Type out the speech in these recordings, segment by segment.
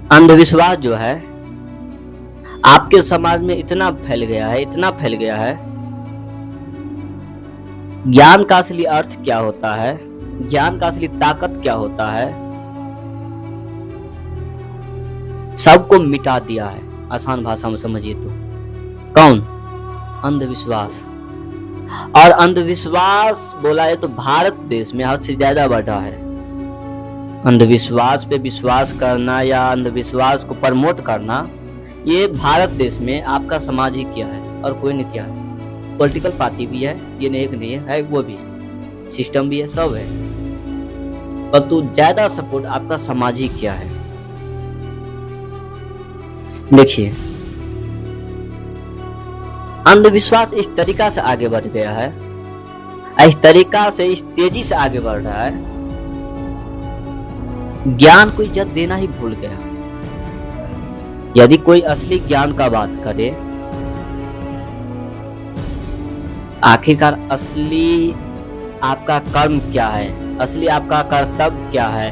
अंधविश्वास जो है आपके समाज में इतना फैल गया है, इतना फैल गया है। ज्ञान का असली अर्थ क्या होता है, ज्ञान का असली ताकत क्या होता है, सबको मिटा दिया है। आसान भाषा में समझिए तो कौन? अंधविश्वास। और अंधविश्वास बोला है तो भारत देश में हद से ज्यादा बढ़ा है। अंधविश्वास पे विश्वास करना या अंधविश्वास को प्रमोट करना, ये भारत देश में आपका समाज ही किया है और कोई नहीं किया है। पॉलिटिकल पार्टी भी है, ये नहीं एक नहीं है, वो भी सिस्टम भी है, सब है, परंतु ज्यादा सपोर्ट आपका समाज ही किया है। देखिए, अंधविश्वास इस तरीका से आगे बढ़ गया है, इस तरीका से, इस तेजी से आगे बढ़ रहा है, ज्ञान को इज्जत देना ही भूल गया। यदि कोई असली ज्ञान का बात करे, आखिरकार असली आपका कर्म क्या है, असली आपका कर्तव्य क्या है,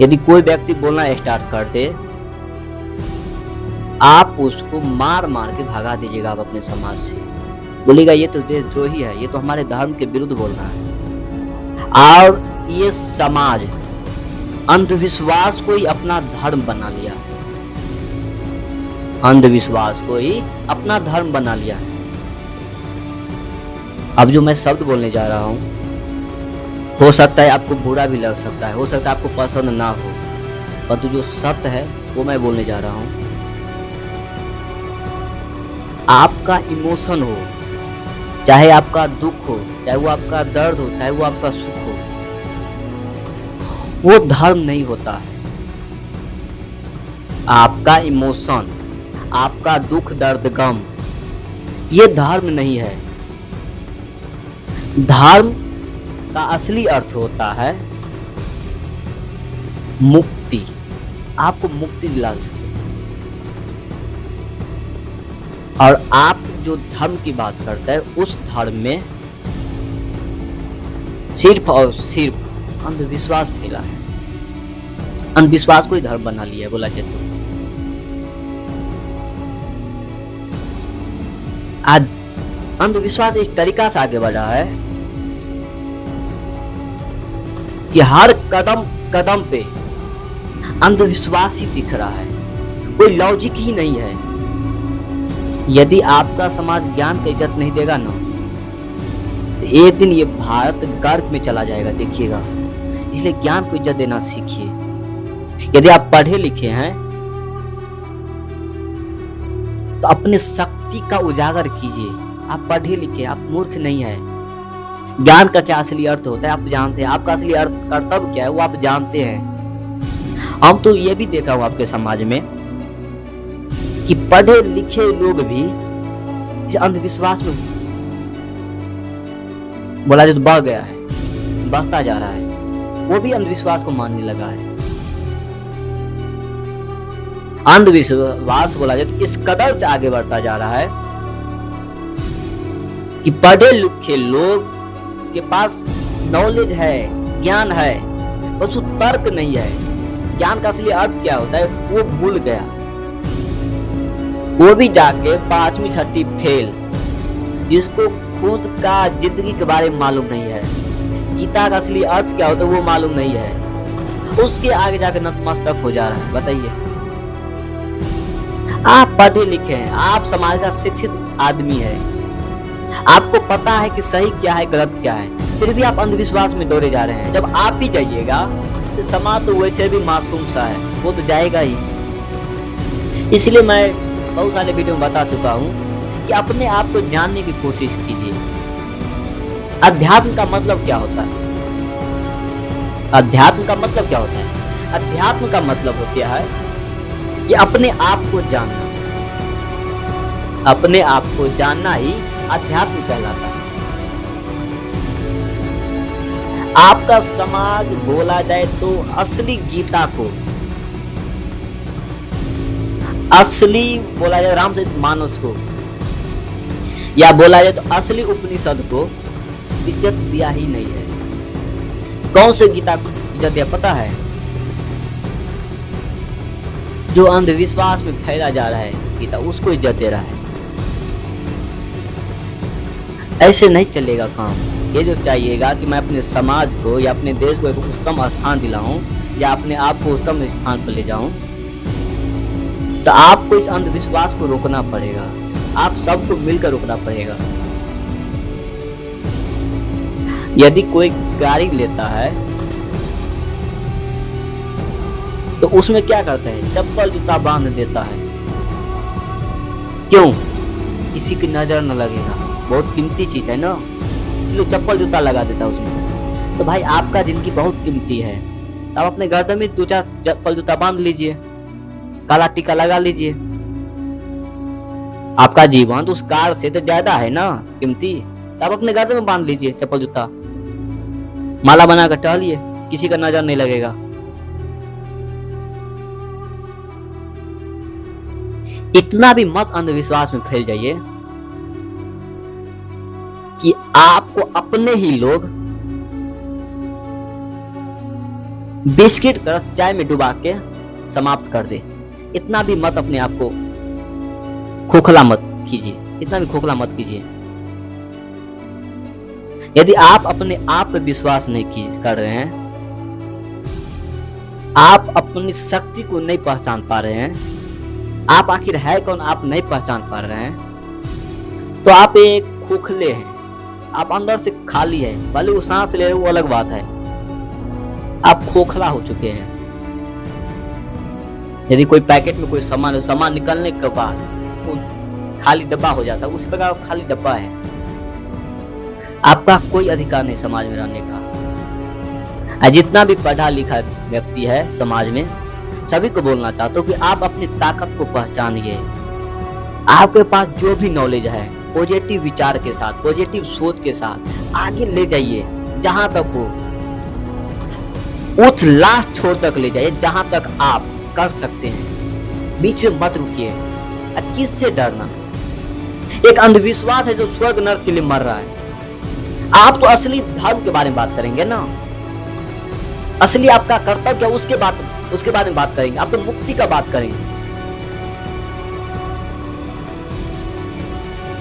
यदि कोई व्यक्ति बोलना स्टार्ट कर दे, आप उसको मार मार के भगा दीजिएगा आप अपने समाज से। बोलेगा ये तो देशद्रोही है, ये तो हमारे धर्म के विरुद्ध बोल रहा है। और ये समाज अंधविश्वास को ही अपना धर्म बना लिया है, अंधविश्वास को ही अपना धर्म बना लिया है। अब जो मैं शब्द बोलने जा रहा हूं, हो सकता है आपको बुरा भी लग सकता है, हो सकता है आपको पसंद ना हो, परंतु जो सत्य है वो मैं बोलने जा रहा हूं। आपका इमोशन हो, चाहे आपका दुख हो, चाहे वो आपका दर्द हो, चाहे वो आपका सुख हो, वो धर्म नहीं होता है। आपका इमोशन, आपका दुख दर्द गम, ये धर्म नहीं है। धर्म का असली अर्थ होता है मुक्ति, आपको मुक्ति दिला सके। और आप जो धर्म की बात करते हैं, उस धर्म में सिर्फ और सिर्फ अंधविश्वास फैला है। अंधविश्वास को ही धर्म बना लिया है बोला जाए तो। आज अंधविश्वास इस तरीका से आगे बढ़ा है कि हर कदम कदम पे अंधविश्वास ही दिख रहा है, कोई लॉजिक ही नहीं है। यदि आपका समाज ज्ञान की इज्जत नहीं देगा ना, तो एक दिन ये भारत गर्क में चला जाएगा, देखिएगा। इसलिए ज्ञान को इज्जत देना सीखिए। यदि आप पढ़े लिखे हैं तो अपने शक्ति का उजागर कीजिए। आप पढ़े लिखे, आप मूर्ख नहीं है। ज्ञान का क्या असली अर्थ होता है आप जानते हैं, आपका असली अर्थ कर्तव्य क्या है वो आप जानते हैं। हम तो ये भी देखा हूं आपके समाज में कि पढ़े लिखे लोग भी इस अंधविश्वास में बोला जाए तो बढ़ गया है, बढ़ता जा रहा है, वो भी अंधविश्वास को मानने लगा है। अंधविश्वास बोला जाए तो इस कदर से आगे बढ़ता जा रहा है कि पढ़े लिखे लोग के पास नॉलेज है, ज्ञान है, बस वो तर्क नहीं है। ज्ञान का असली अर्थ क्या होता है वो भूल गया, वो भी जाके 5वीं 6वीं फेल, जिसको खुद का जिंदगी के बारे में मालूम नहीं है, गीता का असली अर्थ क्या होता है वो मालूम नहीं है, उसके आगे जाके नतमस्तक हो जा रहा है। बताइए, आप पढ़े लिखे हैं, आप समाज का शिक्षित आदमी है, आपको पता है कि सही क्या है गलत क्या है, फिर भी आप अंधविश्वास में दौड़े जा रहे हैं। जब आप भी जाइएगा तो समाज तो वैसे भी मासूम सा है, वो तो जाएगा ही। इसलिए मैं बहुत सारे वीडियो में बता चुका हूं कि अपने आप को जानने की कोशिश कीजिए। अध्यात्म का मतलब क्या होता है? अध्यात्म का मतलब क्या होता है? अध्यात्म का मतलब होता है कि अपने आप को जानना, अपने आप को जानना ही अध्यात्म कहलाता है। आपका समाज बोला जाए तो असली गीता को, असली बोला जाए रामचरितमानस को, या बोला जाए तो असली उपनिषद को इज्जत दिया ही नहीं है। कौन से गीता को इज्जत दिया पता है? जो अंधविश्वास में फैला जा रहा है गीता उसको इज्जत दे रहा है। ऐसे नहीं चलेगा काम। ये जो चाहिएगा कि मैं अपने समाज को या अपने देश को एक उत्तम स्थान दिलाऊं या अपने आप को उत्तम स्थान पर ले जाऊं, तो आपको इस अंधविश्वास को रोकना पड़ेगा। आप सबको मिलकर रोकना पड़ेगा। यदि कोई गाड़ी लेता है तो उसमें क्या करता है, चप्पल जूता बांध देता है। क्यों? किसी की नजर न लगेगा, बहुत कीमती चीज है ना, इसलिए चप्पल जूता लगा देता है उसमें। तो भाई आपका जिंदगी बहुत कीमती है, आप अपने गर्दन में 2-4 चप्पल जूता बांध लीजिए, काला टीका लगा लीजिए। आपका जीवन तो उस कार से तो ज्यादा है ना कीमती, तो आप अपने गर्दन में बांध लीजिए चप्पल जूता, माला बनाकर टहलिए, किसी का नजर नहीं लगेगा। इतना भी मत अंधविश्वास में फैल जाइए कि आपको अपने ही लोग बिस्किट तरह चाय में डुबा के समाप्त कर दे। इतना भी मत अपने आप को खोखला मत कीजिए, इतना भी खोखला मत कीजिए। यदि आप अपने आप पे विश्वास नहीं कर रहे हैं, आप अपनी शक्ति को नहीं पहचान पा रहे हैं, आप आखिर है कौन आप नहीं पहचान पा रहे हैं, तो आप एक खोखले हैं, आप अंदर से खाली है। भले वो सांस ले रहे वो अलग बात है, आप खोखला हो चुके हैं। यदि कोई पैकेट में कोई सामान निकलने के बाद वो खाली डब्बा हो जाता है, उस प्रकार खाली डब्बा है। आपका कोई अधिकार नहीं समाज में रहने का। जितना भी पढ़ा लिखा व्यक्ति है समाज में, सभी को बोलना चाहता हूँ कि आप अपनी ताकत को पहचानिए। आपके पास जो भी नॉलेज है पॉजिटिव विचार के साथ, पॉजिटिव सोच के साथ आगे ले जाइए, जहां तक हो उस लास्ट छोर तक ले जाइए जहां तक आप कर सकते हैं। बीच में मत रुकिए। किससे डरना? एक अंधविश्वास है जो स्वर्ग नरक के लिए मर रहा है। आप तो असली धर्म के बारे में बात करेंगे ना, असली आपका कर्तव्य उसके बारे में बात करेंगे। आप तो मुक्ति का बात करेंगे।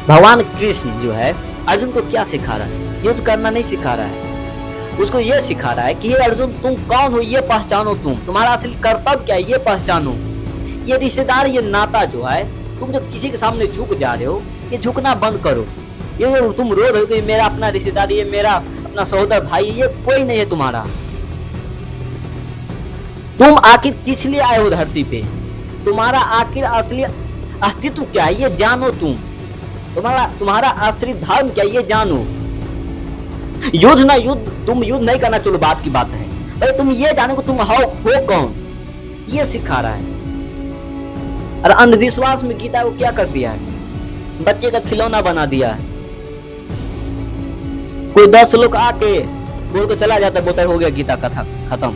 भगवान कृष्ण जो है अर्जुन को क्या सिखा रहा है? युद्ध करना नहीं सिखा रहा है, उसको ये सिखा रहा है कि हे अर्जुन, तुम कौन हो ये पहचानो, तुम्हारा असली कर्तव्य क्या है ये पहचानो। ये रिश्तेदार, ये नाता जो है, तुम जो किसी के सामने झुक जा रहे हो, ये झुकना बंद करो। ये तुम रो रहे हो कि मेरा अपना रिश्तेदार, ये मेरा अपना सहोदर भाई, ये कोई नहीं है तुम्हारा। तुम आखिर किस लिए आए हो धरती पे? तुम्हारा आखिर असली अस्तित्व क्या है ये जानो। तुम्हारा असली धर्म क्या है ये जानो। तुम युद्ध नहीं करना, चलो बात की बात है भाई, तुम ये जानो कि तुम हो कौन, ये सिखा रहा है। और अंधविश्वास में गीता को क्या कर दिया है? बच्चे का खिलौना बना दिया है। कोई 10 लोग आके बोल के चला जाता है, बोलता है हो गया गीता कथा खत्म।